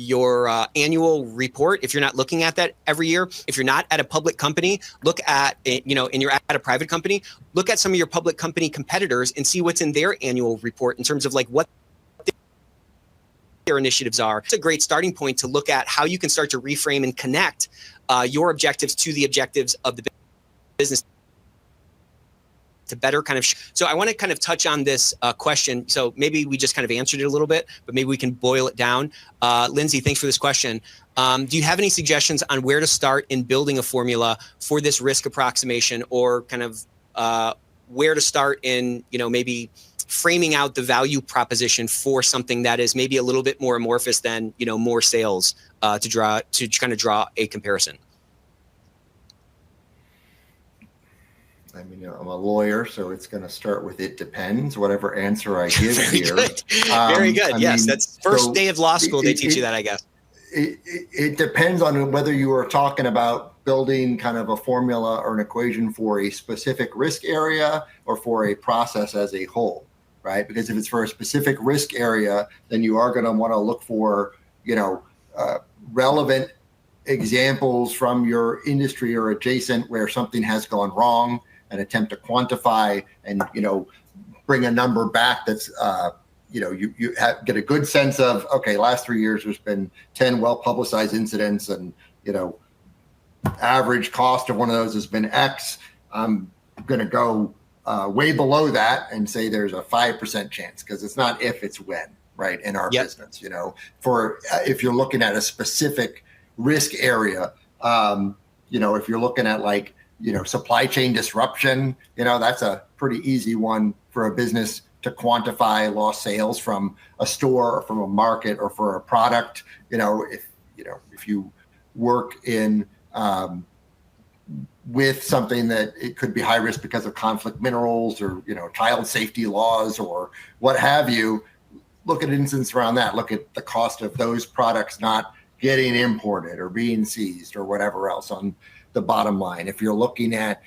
report. If you're not looking at that every year, if you're not at a public company, look at, and you're at a private company, look at some of your public company competitors and see what's in their annual report in terms of like what their initiatives are. It's a great starting point to look at how you can start to reframe and connect your objectives to the objectives of the business to better kind of so I want to kind of touch on this question. So maybe we just kind of answered it a little bit, but maybe we can boil it down. Lindsay, thanks for this question. Do you have any suggestions on where to start in building a formula for this risk approximation, or kind of where to start in, maybe framing out the value proposition for something that is maybe a little bit more amorphous than, more sales to kind of draw a comparison? I mean, I'm a lawyer, so it's going to start with it depends, whatever answer I give here. Good. Very good. Yes, that's first day of law school. They teach you that, I guess. It depends on whether you are talking about building kind of a formula or an equation for a specific risk area or for a process as a whole, right? Because if it's for a specific risk area, then you are going to want to look for, relevant examples from your industry or adjacent where something has gone wrong, and attempt to quantify and, bring a number back that's, you get a good sense of, okay, last 3 years, there's been 10 well-publicized incidents and, average cost of one of those has been X. I'm going to go way below that and say there's a 5% chance, because it's not if, it's when, right, in our business, for if you're looking at a specific risk area, if you're looking at like, supply chain disruption, that's a pretty easy one for a business to quantify lost sales from a store or from a market or for a product. If you work in with something that it could be high risk because of conflict minerals or, child safety laws or what have you, look at an instance around that. Look at the cost of those products not getting imported or being seized or whatever else on the bottom line. If you're looking at,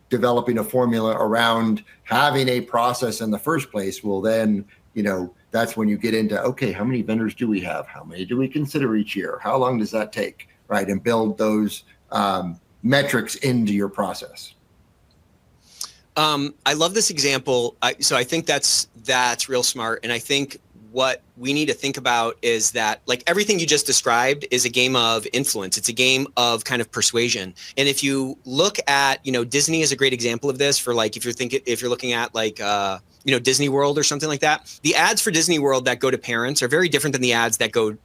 developing a formula around having a process in the first place, well, then, that's when you get into, okay, how many vendors do we have? How many do we consider each year? How long does that take, right? And build those metrics into your process. I love this example. So I think that's real smart. And I think what we need to think about is that, like, everything you just described is a game of influence. It's a game of kind of persuasion. And if you look at, Disney is a great example of this for, like, if you're looking at like, Disney World or something like that, the ads for Disney World that go to parents are very different than the ads that go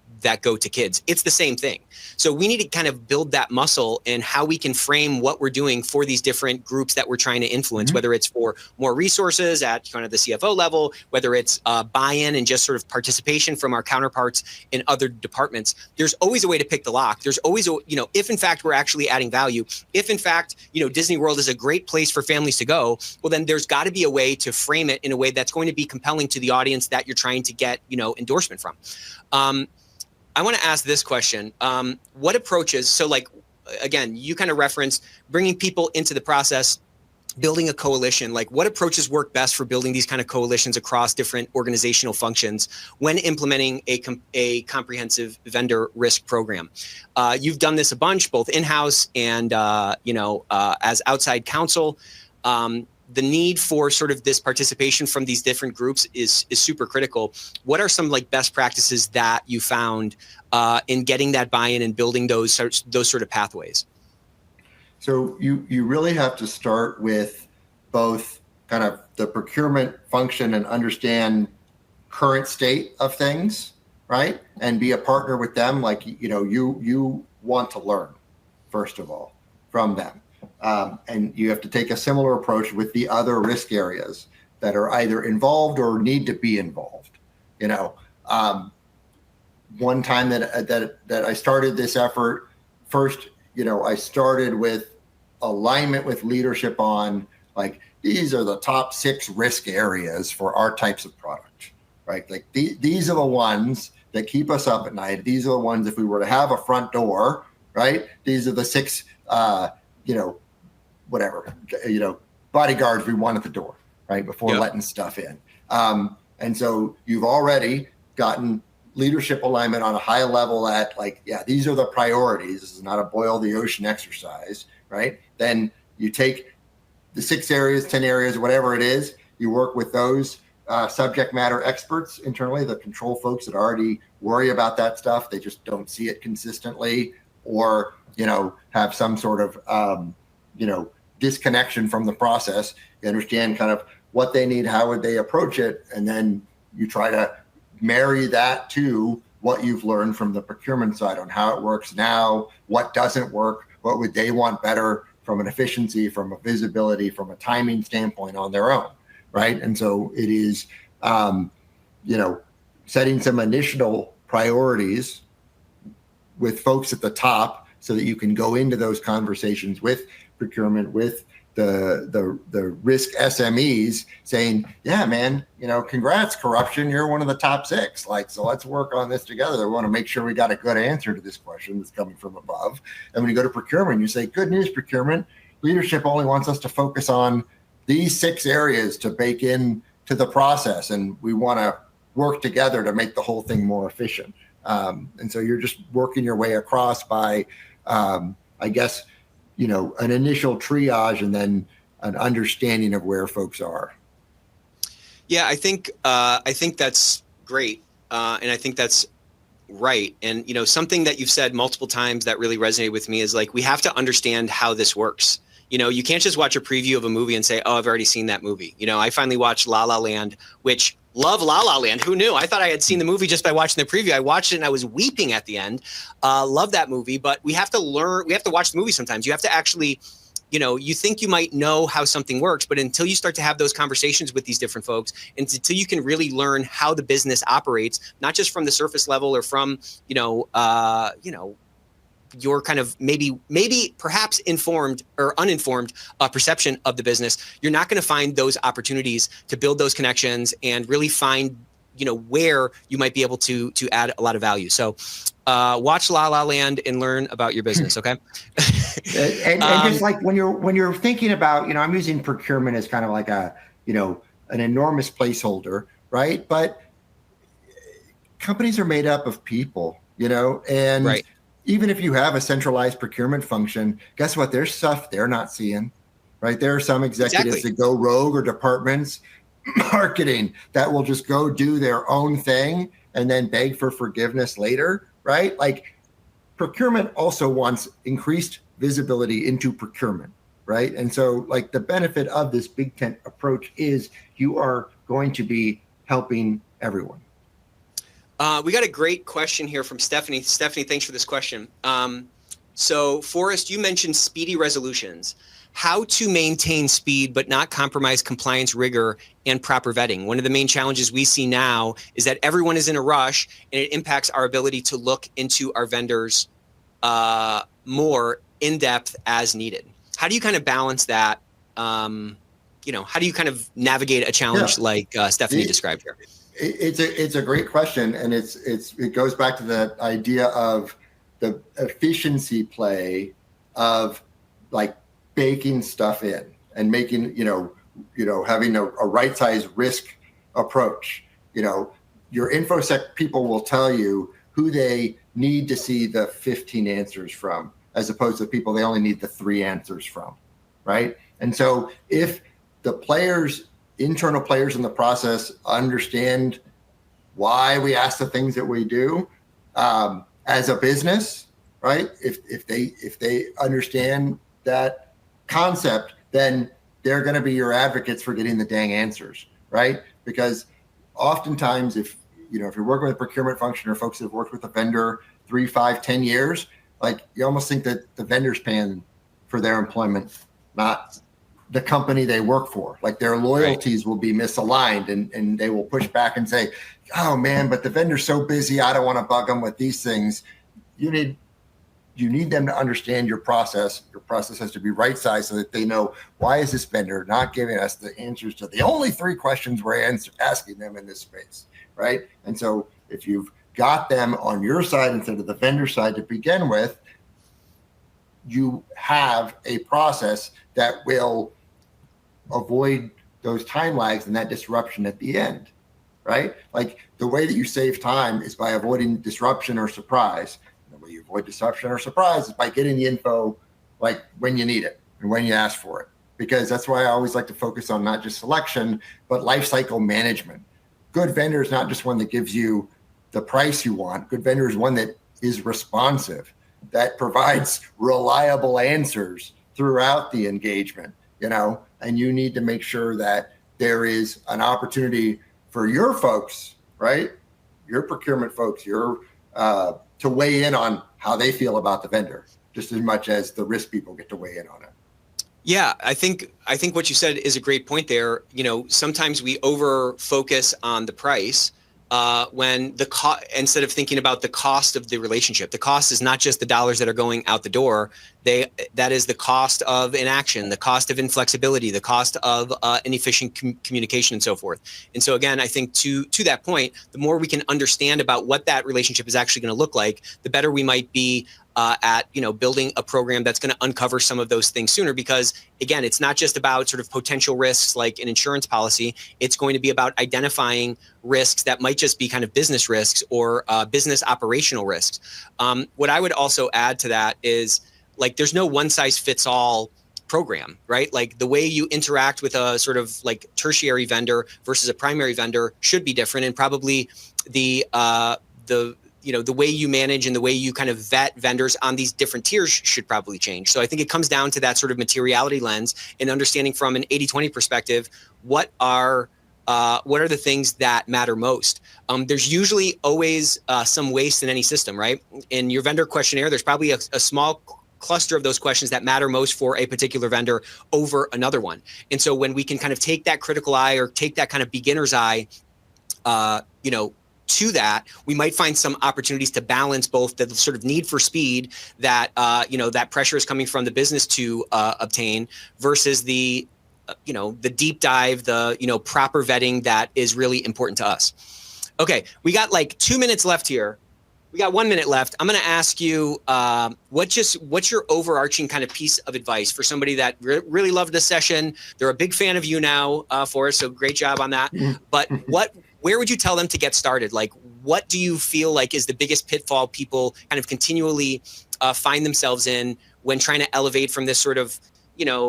to kids. It's the same thing. So we need to kind of build that muscle in how we can frame what we're doing for these different groups that we're trying to influence, whether it's for more resources at kind of the CFO level, whether it's buy-in and just sort of participation from our counterparts in other departments. There's always a way to pick the lock. There's always if in fact we're actually adding value, if in fact, Disney World is a great place for families to go, well, then there's got to be a way to frame it in a way that's going to be compelling to the audience that you're trying to get, endorsement from. I want to ask this question. What approaches, so like, again, you kind of referenced bringing people into the process, building a coalition, like what approaches work best for building these kind of coalitions across different organizational functions when implementing a comprehensive vendor risk program? You've done this a bunch, both in-house and, as outside counsel. The need for sort of this participation from these different groups is super critical. What are some like best practices that you found in getting that buy-in and building those sort of pathways? So you really have to start with both kind of the procurement function and understand current state of things, right? And be a partner with them. Like, you want to learn, first of all, from them. And you have to take a similar approach with the other risk areas that are either involved or need to be involved. One time that I started this effort, first, I started with alignment with leadership on, like, these are the top 6 risk areas for our types of product, right? Like these are the ones that keep us up at night. These are the ones, if we were to have a front door, right? These are the 6, bodyguards we want at the door, right? Before letting stuff in. And so you've already gotten leadership alignment on a high level at, like, these are the priorities. This is not a boil the ocean exercise, right? Then you take the 6 areas, 10 areas, whatever it is, you work with those subject matter experts internally, the control folks that already worry about that stuff. They just don't see it consistently, or, have some sort of, disconnection from the process. You understand kind of what they need, how would they approach it, and then you try to marry that to what you've learned from the procurement side on how it works now, what doesn't work, what would they want better from an efficiency, from a visibility, from a timing standpoint on their own, right? And so it is, setting some initial priorities with folks at the top so that you can go into those conversations with procurement, with the risk SMEs, saying, yeah, man, congrats, corruption, you're one of the top 6. Like, so let's work on this together. We want to make sure we got a good answer to this question that's coming from above. And when you go to procurement, you say, good news, procurement, leadership only wants us to focus on these 6 areas to bake in to the process. And we want to work together to make the whole thing more efficient. And so you're just working your way across by, I guess, an initial triage and then an understanding of where folks are. Yeah, I think that's great. And I think that's right. And, something that you've said multiple times that really resonated with me is, like, we have to understand how this works. You can't just watch a preview of a movie and say, oh, I've already seen that movie. I finally watched La La Land, which love La La Land. Who knew? I thought I had seen the movie just by watching the preview. I watched it and I was weeping at the end. Love that movie, but we have to learn. We have to watch the movie sometimes. You have to actually, you think you might know how something works, but until you start to have those conversations with these different folks, and until you can really learn how the business operates, not just from the surface level or from, your kind of maybe perhaps informed or uninformed perception of the business, you're not going to find those opportunities to build those connections and really find, where you might be able to add a lot of value. So watch La La Land and learn about your business. Okay. and just like when you're thinking about, I'm using procurement as kind of like an enormous placeholder, right? But companies are made up of people, and right. Even if you have a centralized procurement function, guess what? There's stuff they're not seeing, right? There are some executives that go rogue, or departments, marketing, that will just go do their own thing and then beg for forgiveness later, right? Like, procurement also wants increased visibility into procurement, right? And so, like, the benefit of this big tent approach is you are going to be helping everyone. We got a great question here from Stephanie. Stephanie, thanks for this question. So, Forrest, you mentioned speedy resolutions. How to maintain speed but not compromise compliance rigor and proper vetting. One of the main challenges we see now is that everyone is in a rush, and it impacts our ability to look into our vendors more in depth as needed. How do you kind of balance that? How do you kind of navigate a challenge like Stephanie described here? It's a great question, and it goes back to the idea of the efficiency play of, like, baking stuff in and making having a right size risk approach. Your InfoSec people will tell you who they need to see the 15 answers from, as opposed to people they only need the 3 answers from, right? And so if the internal players in the process understand why we ask the things that we do, as a business, right? If they understand that concept, then they're going to be your advocates for getting the dang answers, right? Because oftentimes if you're working with a procurement function or folks that have worked with a vendor 3, 5, 10 years, like you almost think that the vendor's paying for their employment, not the company they work for. Like their loyalties will be misaligned, and they will push back and say, oh man, but the vendor's so busy, I don't want to bug them with these things. You need them to understand your process. Your process has to be right sized so that they know, why is this vendor not giving us the answers to the only 3 questions we're asking them in this space, right? And so if you've got them on your side instead of the vendor side to begin with, you have a process that will avoid those time lags and that disruption at the end, right? Like the way that you save time is by avoiding disruption or surprise. The way you avoid disruption or surprise is by getting the info like when you need it and when you ask for it. Because that's why I always like to focus on not just selection, but lifecycle management. Good vendor is not just one that gives you the price you want. Good vendor is one that is responsive, that provides reliable answers throughout the engagement, and you need to make sure that there is an opportunity for your folks, right? Your procurement folks, to weigh in on how they feel about the vendor, just as much as the risk people get to weigh in on it. Yeah, I think what you said is a great point there. Sometimes we over focus on the price when instead of thinking about the cost of the relationship. The cost is not just the dollars that are going out the door. That is the cost of inaction, the cost of inflexibility, the cost of inefficient communication, and so forth. And so again, I think to that point, the more we can understand about what that relationship is actually going to look like, the better we might be at building a program that's going to uncover some of those things sooner. Because again, it's not just about sort of potential risks like an insurance policy. It's going to be about identifying risks that might just be kind of business risks or business operational risks. What I would also add to that is, like, there's no one size fits all program, right? Like the way you interact with a sort of like tertiary vendor versus a primary vendor should be different, and probably the way you manage and the way you kind of vet vendors on these different tiers should probably change. So I think it comes down to that sort of materiality lens and understanding from an 80-20 perspective, what are the things that matter most? There's usually always some waste in any system, right? In your vendor questionnaire, there's probably a small cluster of those questions that matter most for a particular vendor over another one. And so when we can kind of take that critical eye or take that kind of beginner's eye, to that, we might find some opportunities to balance both the sort of need for speed that that pressure is coming from the business to obtain versus the deep dive, the proper vetting that is really important to us. Okay, we got like 2 minutes left here. We got 1 minute left. I'm going to ask you, what's your overarching kind of piece of advice for somebody that really loved this session? They're a big fan of you now, Forrest, so great job on that. But where would you tell them to get started? Like, what do you feel like is the biggest pitfall people kind of continually find themselves in when trying to elevate from this sort of,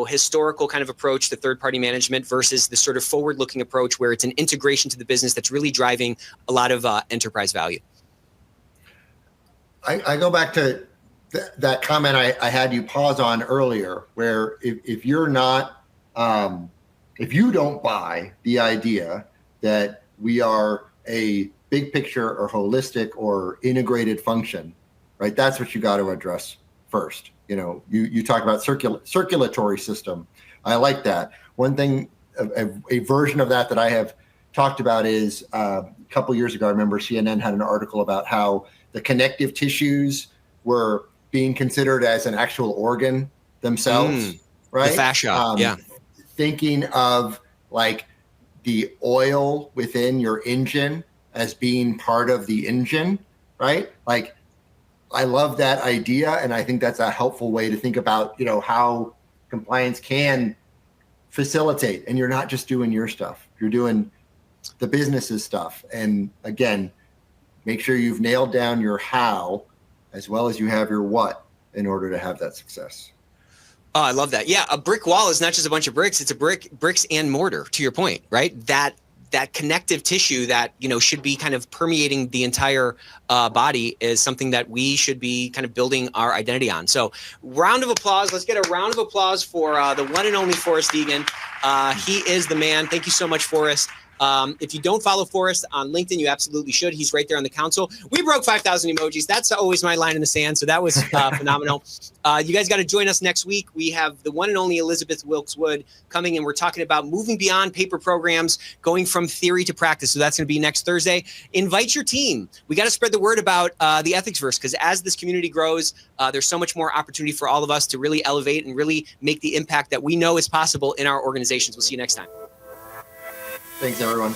historical kind of approach to third-party management versus the sort of forward-looking approach where it's an integration to the business that's really driving a lot of enterprise value? I go back to that comment I had you pause on earlier, where if you're not, if you don't buy the idea that we are a big picture or holistic or integrated function, right? That's what you got to address first. You talk about circulatory system. I like that. One thing, a version of that I have talked about is a couple years ago, I remember CNN had an article about how the connective tissues were being considered as an actual organ themselves, right? The fascia, yeah. Thinking of like the oil within your engine as being part of the engine, right? Like, I love that idea, and I think that's a helpful way to think about, how compliance can facilitate. And you're not just doing your stuff; you're doing the business's stuff. And again, make sure you've nailed down your how as well as you have your what in order to have that success. Oh, I love that. Yeah, a brick wall is not just a bunch of bricks; it's bricks and mortar. To your point, right? That that connective tissue that, should be kind of permeating the entire body is something that we should be kind of building our identity on. So round of applause. Let's get a round of applause for the one and only Forrest Egan. He is the man. Thank you so much, Forrest. If you don't follow Forrest on LinkedIn, you absolutely should. He's right there on the console. We broke 5,000 emojis. That's always my line in the sand. So that was phenomenal. You guys got to join us next week. We have the one and only Elizabeth Wilkes-Wood coming, and we're talking about moving beyond paper programs, going from theory to practice. So that's going to be next Thursday. Invite your team. We got to spread the word about the Ethicsverse, because as this community grows, there's so much more opportunity for all of us to really elevate and really make the impact that we know is possible in our organizations. We'll see you next time. Thanks, everyone.